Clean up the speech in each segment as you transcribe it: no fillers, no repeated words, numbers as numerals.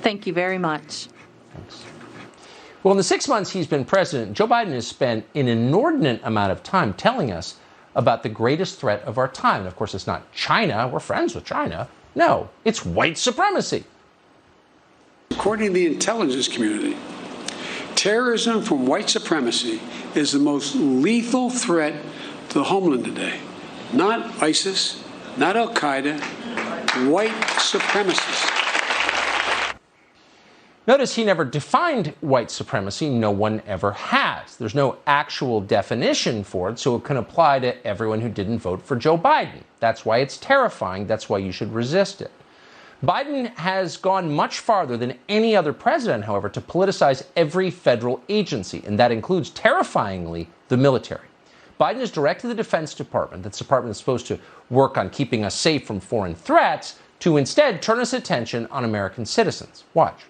Thank you very much. Thanks. Well, in the 6 months he's been president, Joe Biden has spent an inordinate amount of time telling us about the greatest threat of our time. And of course, it's not China. We're friends with China. No, it's white supremacy. According to the intelligence community, terrorism from white supremacy is the most lethal threat to the homeland today. Not ISIS, not Al-Qaeda, white supremacists. Notice he never defined white supremacy. No one ever has. There's no actual definition for it, so it can apply to everyone who didn't vote for Joe Biden. That's why it's terrifying. That's why you should resist it. Biden has gone much farther than any other president, however, to politicize every federal agency, and that includes, terrifyingly, the military. Biden has directed the Defense Department, that's the department that's supposed to work on keeping us safe from foreign threats, to instead turn its attention on American citizens. Watch.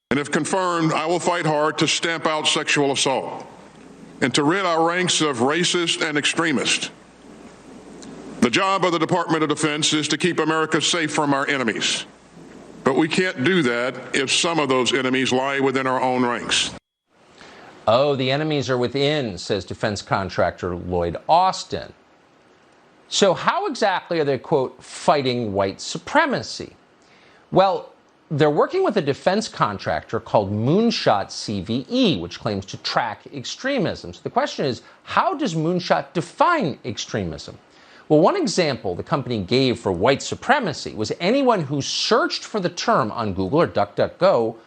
And if confirmed, I will fight hard to stamp out sexual assault and to rid our ranks of racists and extremists. The job of the Department of Defense is to keep America safe from our enemies. But we can't do that if some of those enemies lie within our own ranks. Oh, the enemies are within, says defense contractor Lloyd Austin. So how exactly are they, quote, fighting white supremacy? Well, they're working with a defense contractor called Moonshot CVE, which claims to track extremism. So the question is, how does Moonshot define extremism? Well, one example the company gave for white supremacy was anyone who searched for the term on Google or DuckDuckGo,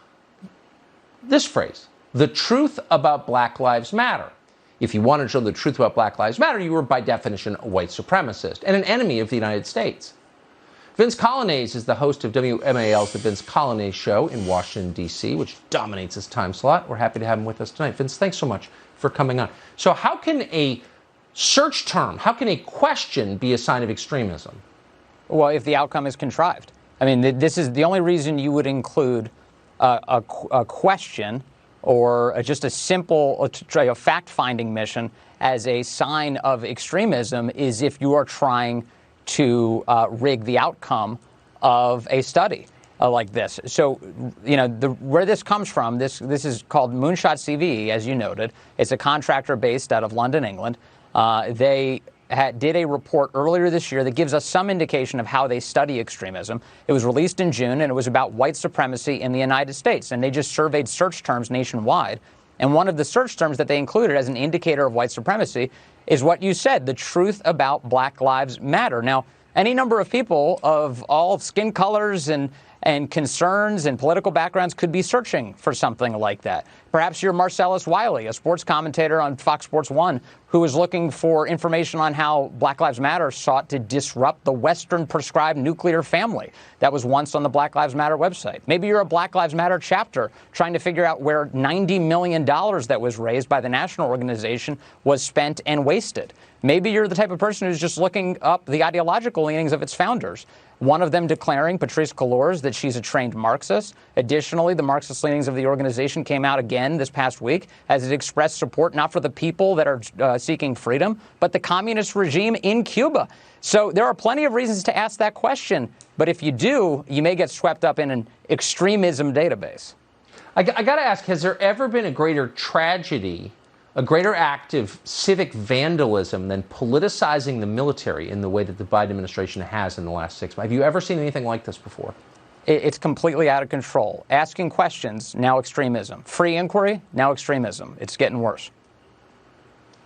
this phrase, the truth about Black Lives Matter. If you wanted to know the truth about Black Lives Matter, you were by definition a white supremacist and an enemy of the United States. Vince Coglianese is the host of WMAL's The Vince Coglianese Show in Washington, D.C., which dominates his time slot. We're happy to have him with us tonight. Vince, thanks so much for coming on. So how can a search term, how can a question be a sign of extremism? Well, if the outcome is contrived. I mean, this is the only reason you would include a question or just a simple fact-finding mission as a sign of extremism is if you are trying to rig the outcome of a study like this. So, you know, where this comes from, this is called Moonshot CVE, as you noted. It's a contractor based out of London, England. They did a report earlier this year that gives us some indication of how they study extremism. It was released in June, and it was about white supremacy in the United States. And they just surveyed search terms nationwide. And one of the search terms that they included as an indicator of white supremacy is what you said, the truth about Black Lives Matter. Now, any number of people of all skin colors and concerns and political backgrounds could be searching for something like that. Perhaps you're Marcellus Wiley, a sports commentator on Fox Sports 1, who is looking for information on how Black Lives Matter sought to disrupt the Western prescribed nuclear family that was once on the Black Lives Matter website. Maybe you're a Black Lives Matter chapter trying to figure out where $90 million that was raised by the national organization was spent and wasted. Maybe you're the type of person who's just looking up the ideological leanings of its founders. One of them declaring, Patrisse Cullors, that she's a trained Marxist. Additionally, the Marxist leanings of the organization came out again this past week as it expressed support not for the people that are seeking freedom, but the communist regime in Cuba. So there are plenty of reasons to ask that question. But if you do, you may get swept up in an extremism database. I got to ask, has there ever been a greater tragedy, a greater act of civic vandalism than politicizing the military in the way that the Biden administration has in the last 6 months? Have you ever seen anything like this before? It's completely out of control. Asking questions, now extremism. Free inquiry, now extremism. It's getting worse.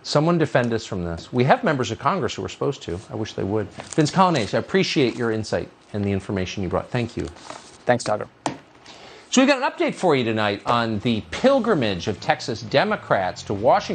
Someone defend us from this. We have members of Congress who are supposed to. I wish they would. Vince Coglianese, I appreciate your insight and the information you brought. Thank you. Thanks, Tucker. So we've got an update for you tonight on the pilgrimage of Texas Democrats to Washington.